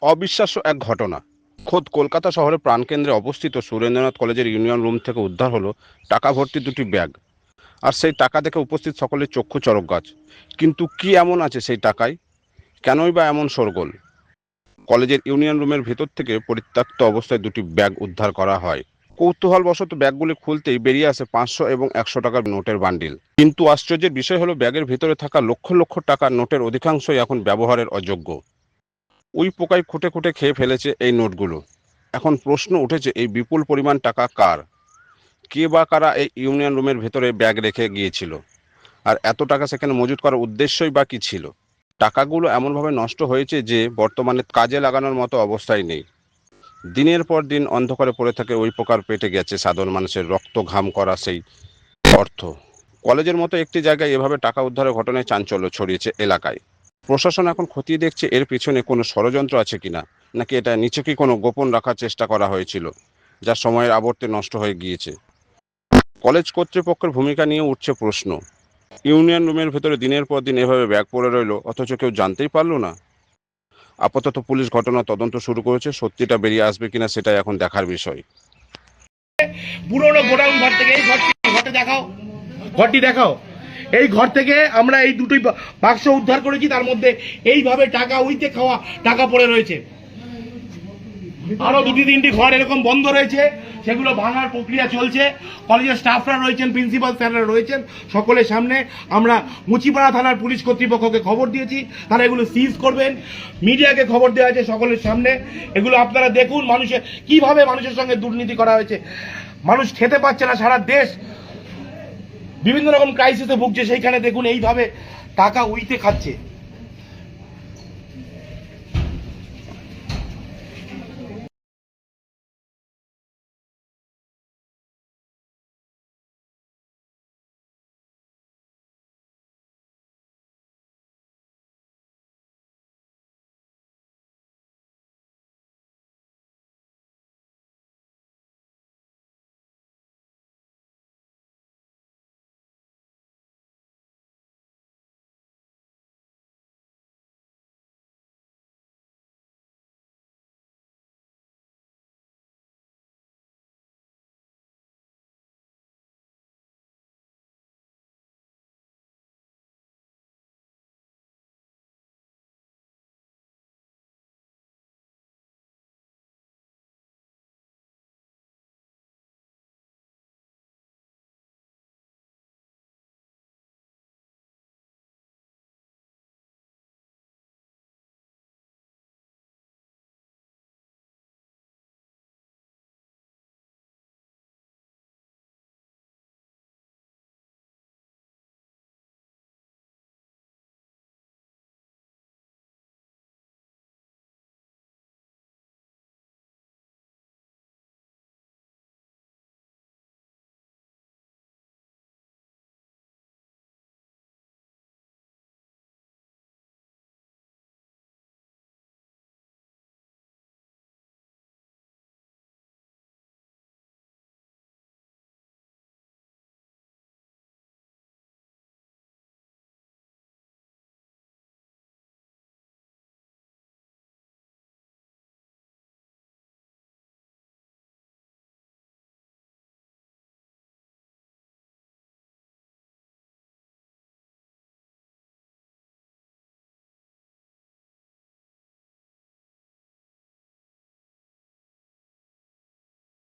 অবিশ্বাস্য এক ঘটনা। খোদ কলকাতা শহরের প্রাণকেন্দ্রে অবস্থিত সুরেন্দ্রনাথ কলেজের ইউনিয়ন রুম থেকে উদ্ধার হলো টাকা ভর্তি দুটি ব্যাগ। আর সেই টাকা দেখে উপস্থিত সকলের চক্ষু চড়ক গাছ। কিন্তু কি এমন আছে সেই টাকায়? কেনই বা এমন শোরগোল? কলেজের ইউনিয়ন রুমের ভেতর থেকে পরিত্যক্ত অবস্থায় দুটি ব্যাগ উদ্ধার করা হয়। কৌতূহলবশত ব্যাগগুলি খুলতেই বেরিয়ে আসে 500 এবং 100 টাকার নোটের বান্ডিল। কিন্তু আশ্চর্যের বিষয় হলো ব্যাগের ভেতরে থাকা লক্ষ লক্ষ টাকার নোটের অধিকাংশই এখন ব্যবহারের অযোগ্য। ওই পোকায় খুঁটে খুঁটে খেয়ে ফেলেছে এই নোটগুলো। এখন প্রশ্ন উঠেছে, এই বিপুল পরিমাণ টাকা কার? কে বা কারা এই ইউনিয়ন রুমের ভেতরে ব্যাগ রেখে গিয়েছিল? আর এত টাকা সেখানে মজুত করার উদ্দেশ্যই বা কি ছিল? টাকাগুলো এমনভাবে নষ্ট হয়েছে যে বর্তমানে কাজে লাগানোর মতো অবস্থায় নেই। দিনের পর দিন অন্ধকারে পড়ে থাকে ওই প্রকার পেটে গেছে সাধারণ মানুষের রক্ত ঘাম করা সেই অর্থ। কলেজের মতো একটি জায়গায় এভাবে টাকা উদ্ধারের ঘটনায় চাঞ্চল্য ছড়িয়েছে এলাকায়। প্রশাসন এখন খতিয়ে দেখছে এর পিছনে কোনো ষড়যন্ত্র আছে কিনা, নাকি এটা নিছকই কোনো গোপন রাখার চেষ্টা করা হয়েছিল, যা সময়ের আবর্তে নষ্ট হয়ে গিয়েছে। কলেজ কর্তৃপক্ষের ভূমিকা নিয়ে উঠছে প্রশ্ন। ইউনিয়ন রুমের ভেতরে দিনের পর দিন এভাবে ব্যাগ পড়ে রইল, অথচ কেউ জানতেই পারল না। আপাতত পুলিশ ঘটনা তদন্ত শুরু করেছে, সত্যিটা বেরিয়ে আসবে কিনা সেটাই এখন দেখার বিষয়। পুরোনো গোডাউন ঘর থেকে এই ঘরটি দেখাও, ঘরটি দেখাও। এই ঘর থেকে আমরা এই দুটোই বাক্স উদ্ধার করেছি, তার মধ্যে এইভাবে টাকা উইতে খাওয়া টাকা পড়ে রয়েছে। আরো দুটি তিনটি ঘর এরকম বন্ধ রয়েছে, সেগুলো ভাঙার প্রক্রিয়া চলছে। কলেজের স্টাফরা রয়েছেন, প্রিন্সিপাল স্যাররা রয়েছেন, সকলের সামনে আমরা মুচিপাড়া থানার পুলিশ কর্তৃপক্ষকে খবর দিয়েছি, তারা এগুলো সিজ করবেন। মিডিয়াকে খবর দেওয়া হয়েছে সকলের সামনে। এগুলো আপনারা দেখুন মানুষের কিভাবে মানুষের সঙ্গে দুর্নীতি করা হয়েছে। মানুষ খেতে পাচ্ছে না, সারা দেশ বিভিন্ন রকম ক্রাইসিসে ভুগছে, সেইখানে দেখুন এইভাবে টাকা উইতে খাচ্ছে।